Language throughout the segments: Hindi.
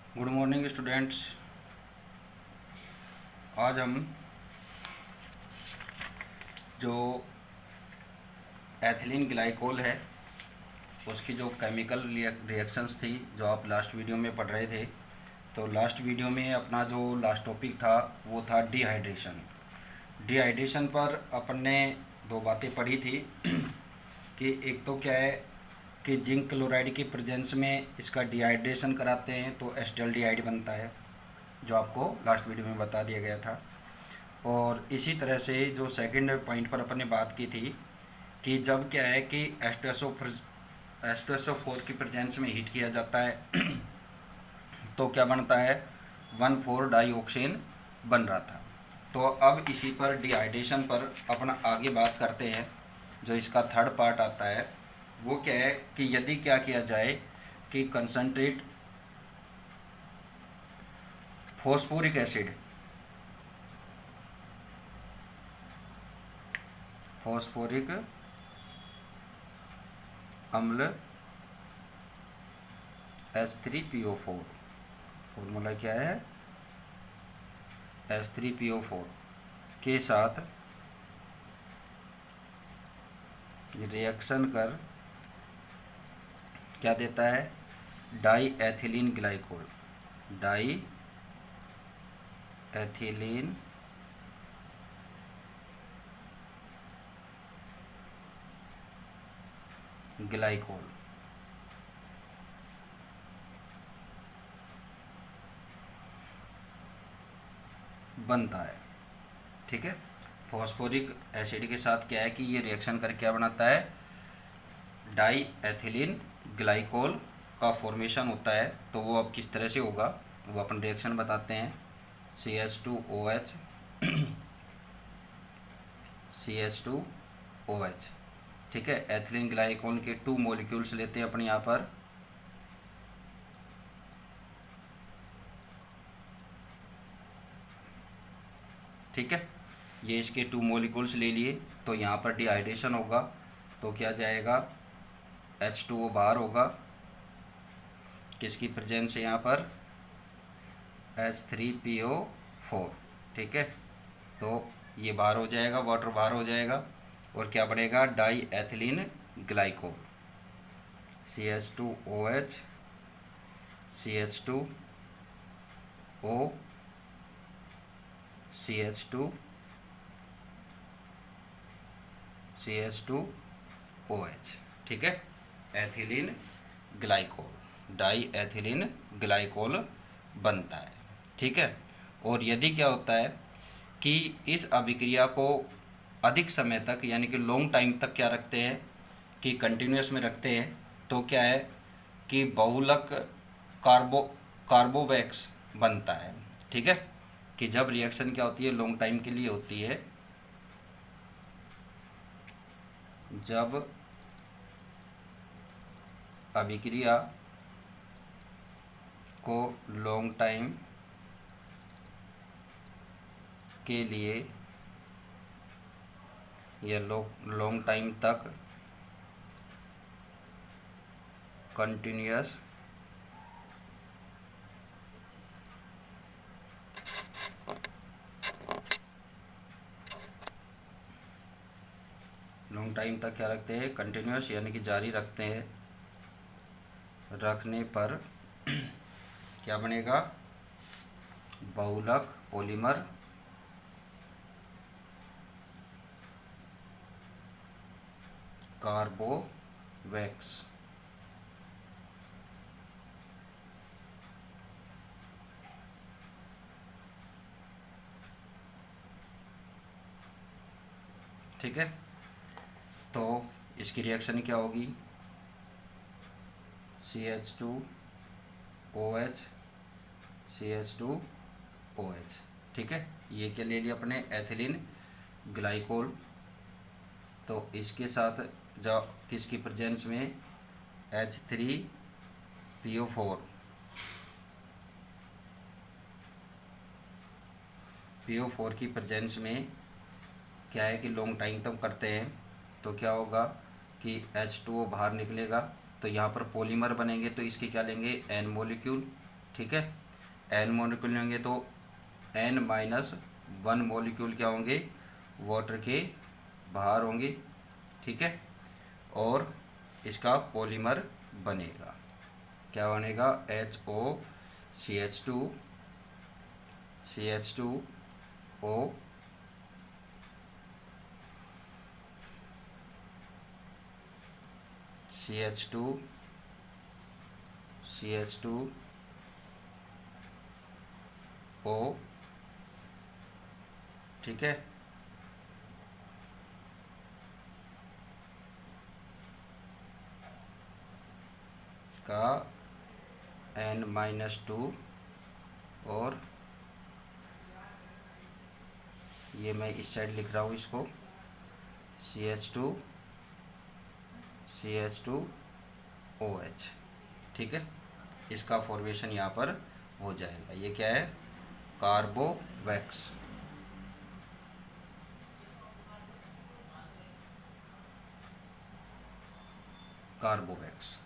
Good morning students. आज हम जो एथिलीन ग्लाइकोल है उसकी जो केमिकल रिएक्शंस थी जो आप लास्ट वीडियो में पढ़ रहे थे, तो लास्ट वीडियो में अपना जो लास्ट टॉपिक था वो था डिहाइड्रेशन। डिहाइड्रेशन पर अपन ने दो बातें पढ़ी थी कि एक तो क्या है कि जिंक क्लोराइड की प्रेजेंस में इसका डिहाइड्रेशन कराते हैं तो एसिटाल्डिहाइड बनता है, जो आपको लास्ट वीडियो में बता दिया गया था। और इसी तरह से जो सेकंड पॉइंट पर अपन ने बात की थी कि जब क्या है कि एस्टोसो 4 की प्रेजेंस में हीट किया जाता है तो क्या बनता है 1,4 डाइऑक्सेन बन रहा था। तो अब इसी पर डिहाइड्रेशन पर अपना आगे बात करते हैं। जो इसका थर्ड पार्ट आता है वो क्या है कि यदि क्या किया जाए कि कंसंट्रेट फॉस्फोरिक एसिड फॉस्फोरिक अम्ल H3PO4, फॉर्मूला क्या है H3PO4 के साथ रिएक्शन कर क्या देता है diethylene glycol. Diethylene glycol बनता है। ठीक है, फॉस्फोरिक एसिड के साथ क्या है कि ये रिएक्शन करके क्या बनाता है डाई एथिलीन ग्लाइकोल का फॉर्मेशन होता है। तो वो अब किस तरह से होगा वो अपन रिएक्शन बताते हैं। CH2OH CH2OH। ठीक है, एथिलीन ग्लाइकोल के 2 मॉलिक्यूल्स लेते हैं अपन यहाँ पर। ठीक है, ये इसके 2 मॉलिक्यूल्स ले लिए तो यहाँ पर डिहाइड्रेशन होगा तो क्या जाएगा H2O बाहर होगा, किसकी प्रेजेंस है यहाँ पर H3PO4। ठीक है, तो ये बाहर हो जाएगा, वाटर बाहर हो जाएगा और क्या बनेगा die ethylene glycol CH2OH CH2O CH2OH। ठीक है, ethylene glycol diethylene glycol बनता है। ठीक है, और यदि क्या होता है कि इस अभिक्रिया को अधिक समय तक यानी कि लॉन्ग टाइम तक क्या रखते हैं कि कंटिन्यूस में रखते हैं तो क्या है कि बहुलक कार्बोवैक्स बनता है। ठीक है, कि जब रिएक्शन क्या होती है लॉन्ग टाइम के लिए होती है, जब अभिक्रिया को लॉन्ग टाइम के लिए या लॉन्ग टाइम तक कंटिन्यूस लॉन्ग टाइम तक क्या रखते हैं कंटिन्यूस यानी कि जारी रखते हैं, रखने पर क्या बनेगा बहुलक पॉलीमर कार्बोवैक्स। ठीक है, तो इसकी रिएक्शन क्या होगी CH2OH CH2OH। ठीक है, ये क्या ले लिया अपने एथिलीन ग्लाइकोल। तो इसके साथ जो किसकी प्रेजेंस में H3PO4 की प्रेजेंस में क्या है कि लॉन्ग टाइम तक करते हैं तो क्या होगा कि H2O बाहर निकलेगा तो यहाँ पर पॉलीमर बनेंगे तो इसके क्या लेंगे N मॉलिक्यूल। ठीक है। n मॉलिक्यूल होंगे तो n-1 मॉलिक्यूल क्या होंगे, वाटर के बाहर होंगे, ठीक है। और इसका पॉलीमर बनेगा, क्या बनेगा, HOCH2 CH2O CH2 CH2O, ठीक है। का N-2 और ये मैं इस साइड लिख रहा हूँ इसको CH2OH, ठीक है। इसका फॉर्मेशन यहाँ पर हो जाएगा। ये क्या है, कार्बोवैक्स, कार्बोवैक्स,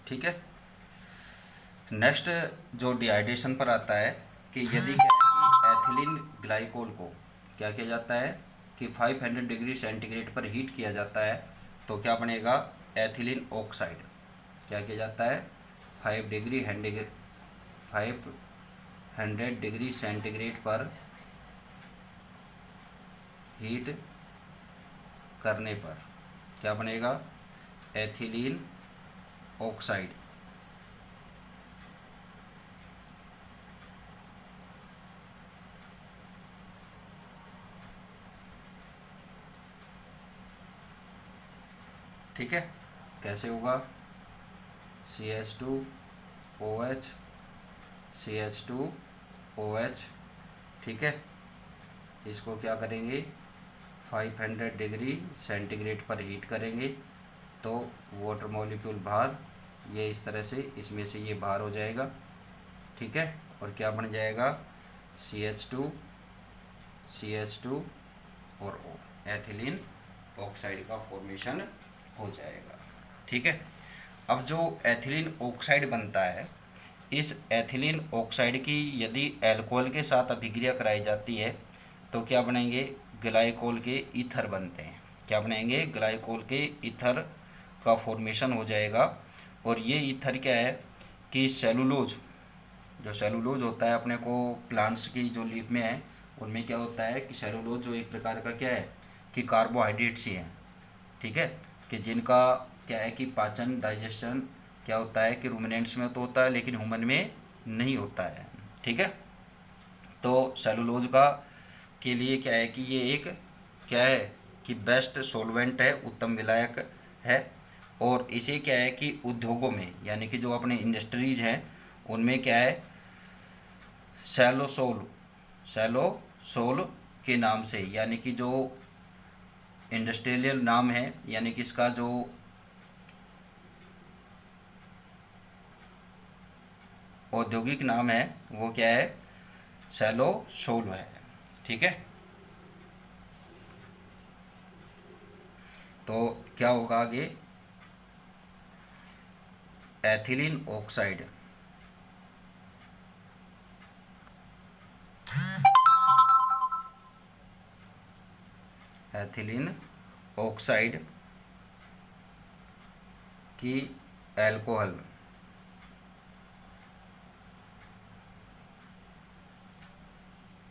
ठीक है। नेक्स्ट जो डिहाइड्रेशन पर आता है कि यदि क्या है कि एथिलीन ग्लाइकोल को क्या किया जाता है कि 500 डिग्री सेंटीग्रेड पर हीट किया जाता है, तो क्या बनेगा, एथिलीन ऑक्साइड। क्या किया जाता है, 500 डिग्री सेंटीग्रेड पर हीट करने पर क्या बनेगा, एथिलीन ऑक्साइड, ठीक है। कैसे होगा, CH2OH CH2OH, ठीक है। इसको क्या करेंगे, 500 डिग्री सेंटीग्रेड पर हीट करेंगे तो वाटर मॉलिक्यूल बाहर, ये इस तरह से इसमें से ये बाहर हो जाएगा, ठीक है। और क्या बन जाएगा, CH2 और O, एथिलीन ऑक्साइड का फॉर्मेशन हो जाएगा, ठीक है। अब जो एथिलीन ऑक्साइड बनता है, इस एथिलीन ऑक्साइड की यदि अल्कोहल के साथ अभिक्रिया कराई जाती है तो क्या बनेंगे, ग्लाइकोल के ईथर बनते हैं। क्या बनेंगे, ग्लाइकोल के ईथर का फॉर्मेशन हो जाएगा। और ये ईथर क्या है कि सेलुलोज, जो सेलुलोज होता है अपने को प्लांट्स की जो लीफ में है, उनमें क्या होता है कि सेलुलोज जो एक प्रकार का क्या है कि कार्बोहाइड्रेट्स ही हैं, ठीक है, कि जिनका क्या है कि पाचन, डाइजेशन क्या होता है कि रूमिनेंट्स में तो होता है लेकिन ह्यूमन में नहीं होता है, ठीक है। तो सेलुलोज का के लिए क्या है कि ये एक क्या है कि बेस्ट सोलवेंट है, उत्तम विलायक है। और इसे क्या है कि उद्योगों में यानी कि जो अपने इंडस्ट्रीज हैं उनमें क्या है, सैलोसोल के नाम से, यानी कि जो इंडस्ट्रियल नाम है, यानी कि इसका जो औद्योगिक नाम है वो क्या है, सैलोसोल है, ठीक है। तो क्या होगा आगे, एथिलीन ऑक्साइड की अल्कोहल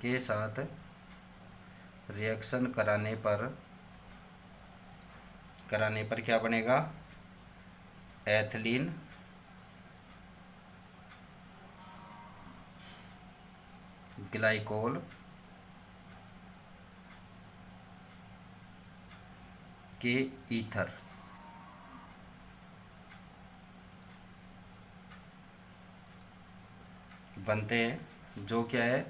के साथ रिएक्शन कराने पर क्या बनेगा, एथिलीन ग्लाइकोल के ईथर बनते हैं, जो क्या है,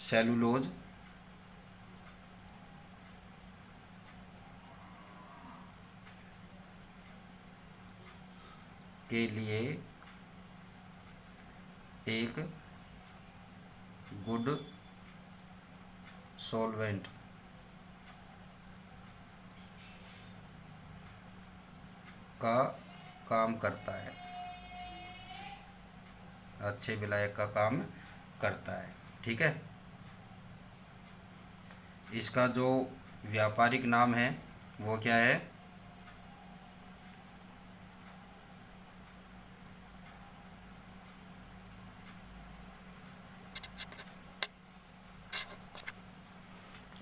सेलुलोज के लिए एक गुड सॉल्वेंट का काम करता है, अच्छे विलायक का काम करता है। ठीक है, इसका जो व्यापारिक नाम है वो क्या है?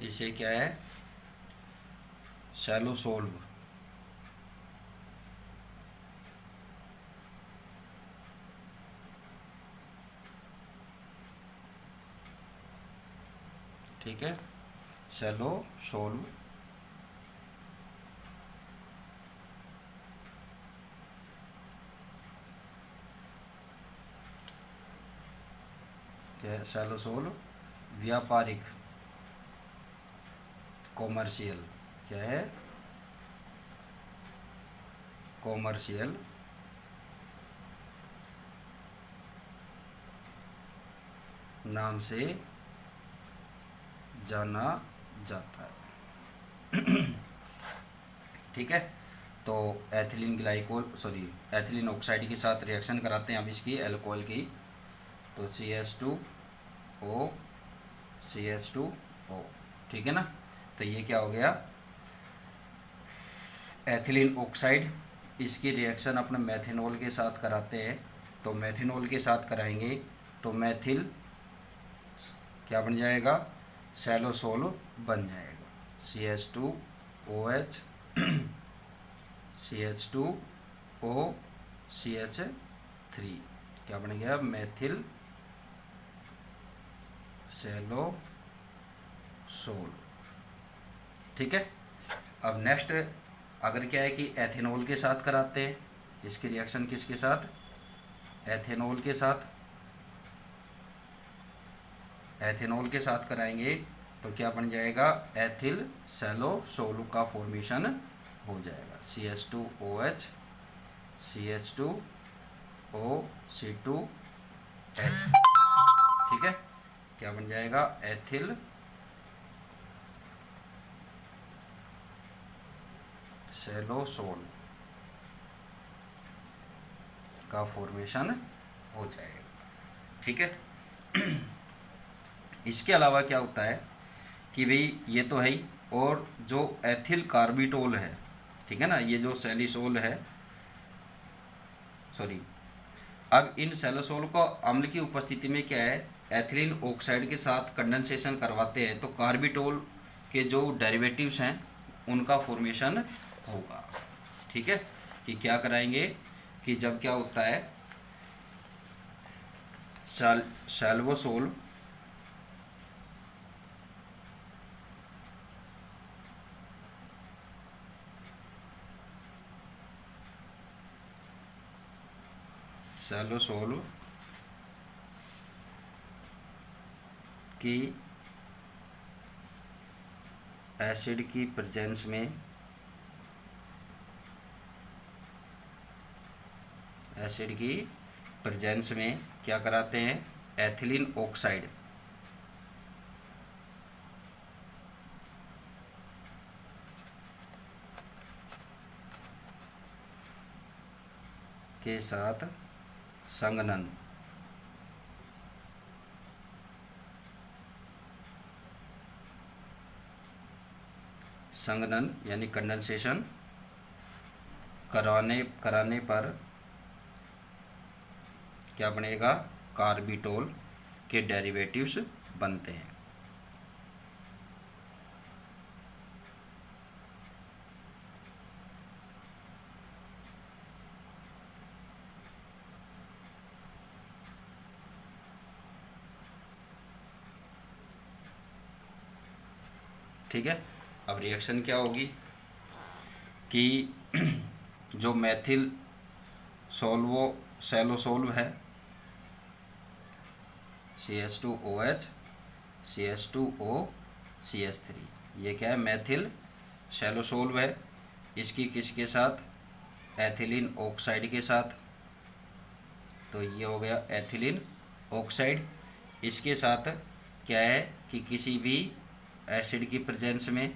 इसे क्या है? सैलोसोल्व। ठीक है, सैलोसोल्व। क्या है? सैलोसोल्व व्यापारिक, कॉमर्शियल। क्या है? कॉमर्शियल नाम से जाना जाता है। ठीक है, तो एथिलीन ऑक्साइड के साथ रिएक्शन कराते हैं अब इसकी, अल्कोहल की। तो CH2O CH2O। ठीक है ना, तो ये क्या हो गया? Ethylene oxide. इसकी रिएक्शन अपने मेथेनॉल के साथ कराते हैं, तो मेथेनॉल के साथ कराएंगे तो मेथिल क्या बन जाएगा? सैलोसोल बन जाएगा। CH2OH CH2O CH3 क्या बन गया? मेथिल सैलोसोल। ठीक है, अब नेक्स्ट अगर क्या है कि एथेनॉल के साथ कराते हैं, इसकी रिएक्शन किसके साथ? एथेनॉल के साथ। एथेनॉल के साथ कराएंगे तो क्या बन जाएगा? एथिल सैलोसोल का फॉर्मेशन हो जाएगा। CH2OH CH2O C2H। ठीक है, क्या बन जाएगा? एथिल सैलोसोल का फॉर्मेशन हो जाएगा। ठीक है, इसके अलावा क्या होता है कि भाई ये तो है ही, और जो एथिल कार्बिटोल है, ठीक है ना, ये जो सैलिसोल है, सॉरी, अब इन सैलिसोल को अम्ल की उपस्थिति में क्या है? एथिलीन ऑक्साइड के साथ कंडेंसेशन करवाते हैं तो कार्बिटोल के जो डेरिवेटिव्स हैं उनका फॉर्मेशन होगा। ठीक है, कि क्या कराएंगे कि जब क्या होता है सैल्वोसोल सैलोसोल की एसिड की प्रेजेंस में क्या कराते हैं? एथिलीन ऑक्साइड के साथ संघनन यानी कंडेंसेशन कराने पर क्या बनेगा? कार्बिटोल के डेरिवेटिव्स बनते हैं। ठीक है, अब रिएक्शन क्या होगी कि जो मेथिल सैलोसोल्व है CH2OH CH2O CH3, ये क्या है? मेथिल सैलोसोल्व है। इसकी किसके साथ? एथिलीन ऑक्साइड के साथ। तो ये हो गया एथिलीन ऑक्साइड। इसके साथ क्या है कि किसी भी एसिड की प्रेजेंस में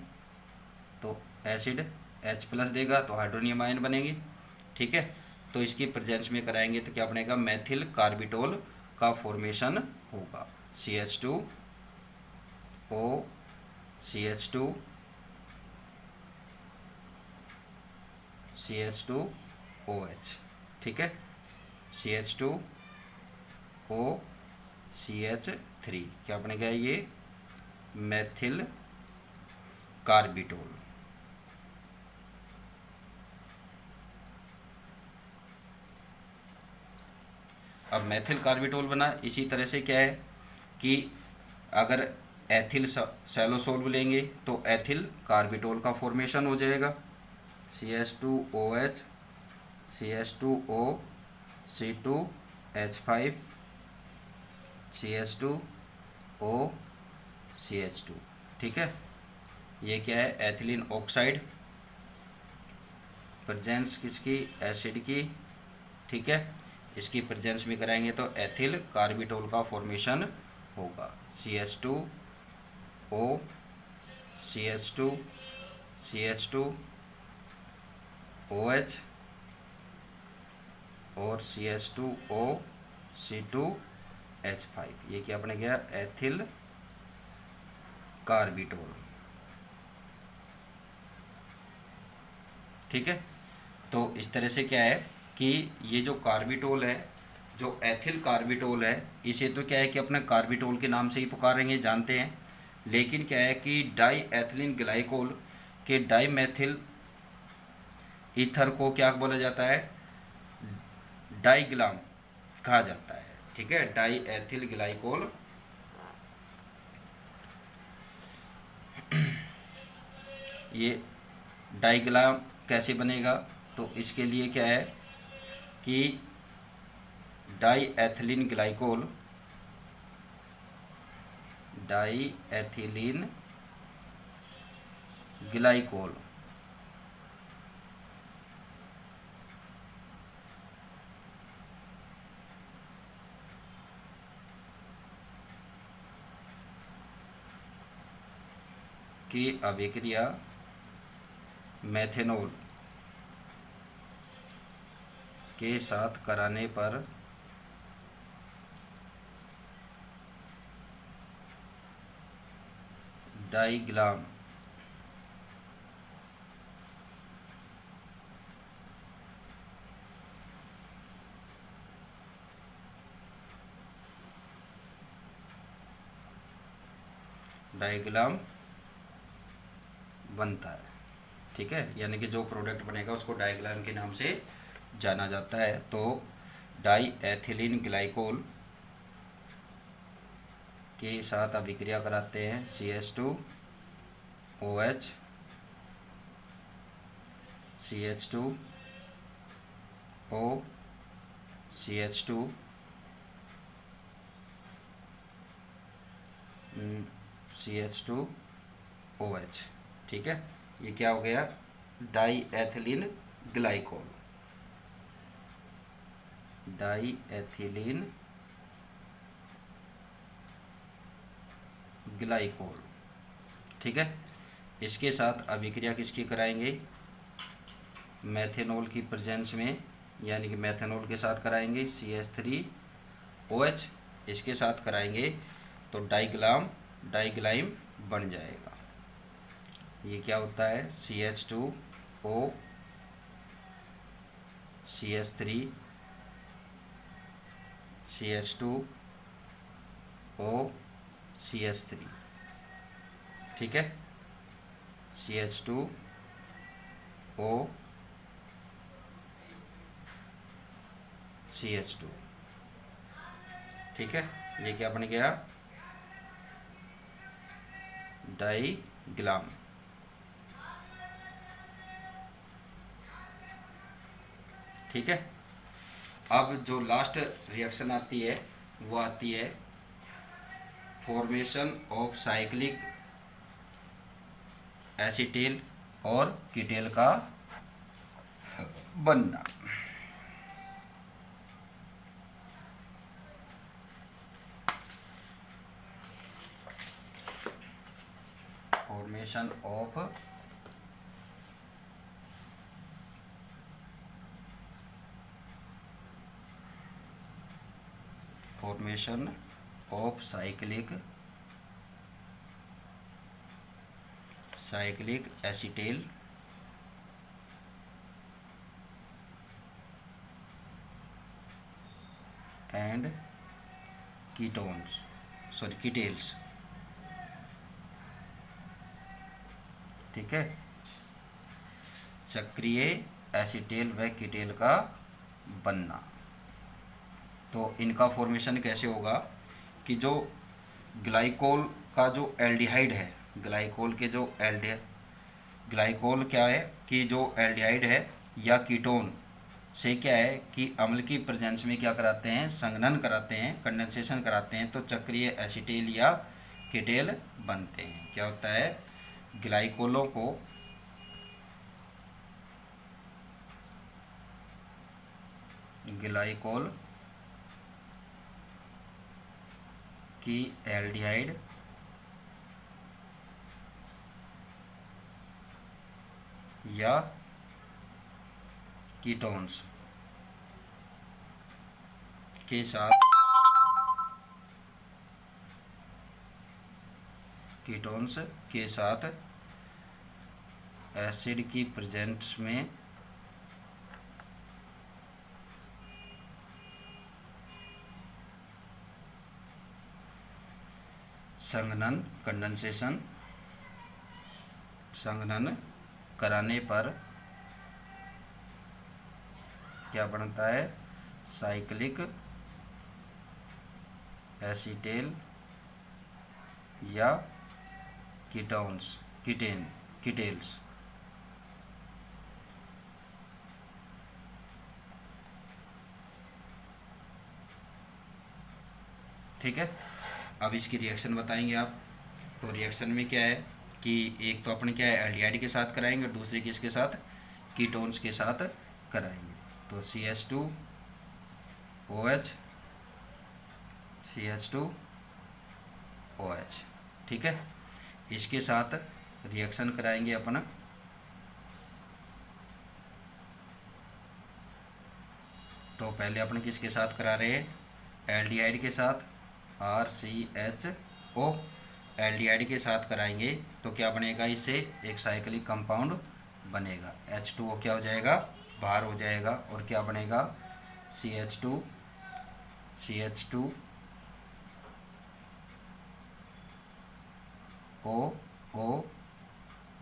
तो एसिड H+ देगा तो हाइड्रोनियम आयन बनेगी। ठीक है, तो इसकी प्रेजेंस में कराएंगे तो क्या बनेगा, मेथिल कार्बिटोल का फॉर्मेशन होगा। CH2O CH2 CH2OH, ठीक है, CH2O CH3 क्या बनेगा, ये मेथिल कार्बिटोल। अब मेथिल कार्बिटोल बना। इसी तरह से क्या है कि अगर एथिल सैलोसोल लेंगे तो एथिल कार्बिटोल का फॉर्मेशन हो जाएगा, CH2OH CH2O C2H5 CH2O CH2, ठीक है। ये क्या है, एथिलीन ऑक्साइड, प्रेजेंस किसकी, एसिड की, ठीक है। इसकी प्रेजेंस में कराएंगे तो एथिल कार्बिटोल का फॉर्मेशन होगा, CH2O CH2 CH2OH और CH2O C2H5, ये क्या बन गया, एथिल कार्बिटोल, ठीक है। तो इस तरह से क्या है कि ये जो कार्बिटोल है, जो एथिल कार्बिटोल है, इसे तो क्या है कि अपने कार्बिटोल के नाम से ही पुकारेंगे, जानते हैं। लेकिन क्या है कि डाई एथिलीन ग्लाइकोल के डाई मेथिल ईथर को क्या बोला जाता है, डाईग्लाम कहा जाता है, ठीक है, डाई एथिल ग्लाइकोल। ये डाईग्लाम कैसे बनेगा, तो इसके लिए क्या है कि diethylene glycol, diethylene glycol की अभिक्रिया मेथेनॉल के साथ कराने पर डाईग्लाम बनता है, ठीक है। यानी कि जो प्रोडक्ट बनेगा उसको डाईग्लाम के नाम से जाना जाता है। तो डाई एथिलीन ग्लाइकोल के साथ अभिक्रिया कराते हैं CH2OH CH2O CH2 CH2OH, ठीक है। ये क्या हो गया, diethylene glycol, diethylene glycol, ठीक है। इसके साथ अभिक्रिया किसकी कराएंगे, मेथेनॉल की प्रेजेंस में, यानी कि मेथेनॉल के साथ कराएंगे CH3OH, इसके साथ कराएंगे तो डाईग्लाइम बन जाएगा। ये क्या होता है, CH2O CH3 CH2O CH3, ठीक है, CH2O CH2, ठीक है। ये क्या बन गया, डाईग्लाम, ठीक है। अब जो लास्ट रिएक्शन आती है वो आती है फॉर्मेशन ऑफ साइक्लिक एसिटिल और कीटेल का बनना। Formation of formation of cyclic acetal and ketals. ठीक है, चक्रीय एसीटेल व कीटेल का बनना। तो इनका फॉर्मेशन कैसे होगा कि जो ग्लाइकोल का जो एल्डिहाइड है, ग्लाइकोल क्या है कि जो एल्डिहाइड है या कीटोन से क्या है कि अम्ल की प्रेजेंस में क्या कराते हैं, संघनन कराते हैं, कंडेंसेशन कराते हैं, तो चक्रीय एसीटेल या कीटेल बनते हैं। क्या होता है, ग्लाइकोलों को ग्लाइकोल की एल्डिहाइड या कीटोन्स के साथ एसिड की प्रेजेंस में संघनन कराने पर क्या बनता है, साइक्लिक एसीटेल या कीटेल्स। ठीक है, अब इसकी रिएक्शन बताएंगे आप। तो रिएक्शन में क्या है कि एक तो अपने क्या है एल्डिहाइड के साथ कराएंगे और दूसरे किसके साथ, कीटोन्स के साथ कराएंगे। तो CH2OH, ठीक है, इसके साथ रिएक्शन कराएंगे अपना। तो पहले अपन किसके साथ करा रहे हैं, एल्डिहाइड के साथ, RCHO एल्डिहाइड के साथ कराएंगे तो क्या बनेगा, इससे एक साइक्लिक कंपाउंड बनेगा। H2O क्या हो जाएगा, बाहर हो जाएगा और क्या बनेगा, CH2O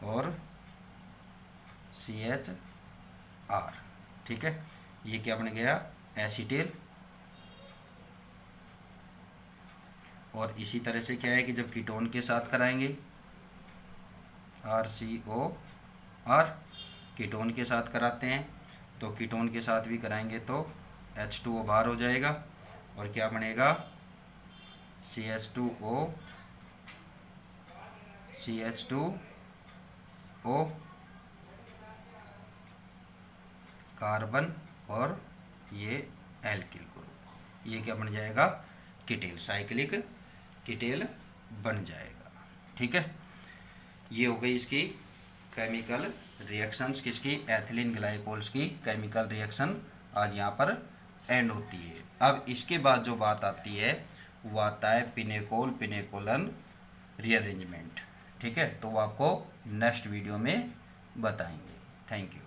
और CHR। ठीक है, ये क्या बन गया, एसीटेल। और इसी तरह से क्या है कि जब कीटोन के साथ कराएंगे, RCOR कीटोन के साथ कराते हैं, तो कीटोन के साथ भी कराएंगे तो H2O बाहर हो जाएगा और क्या बनेगा, CH2O कार्बन और ये एल्किल ग्रुप, ये क्या बन जाएगा, कीटेल, साइक्लिक कीटेल बन जाएगा। ठीक है, ये हो गई इसकी केमिकल रिएक्शंस, किसकी, एथिलीन ग्लाइकोल्स की केमिकल रिएक्शन आज यहाँ पर एंड होती है। अब इसके बाद जो बात आती है वो आता है पिनेकोलन रीअरेंजमेंट। ठीक है, तो वो आपको नेक्स्ट वीडियो में बताएंगे। Thank you.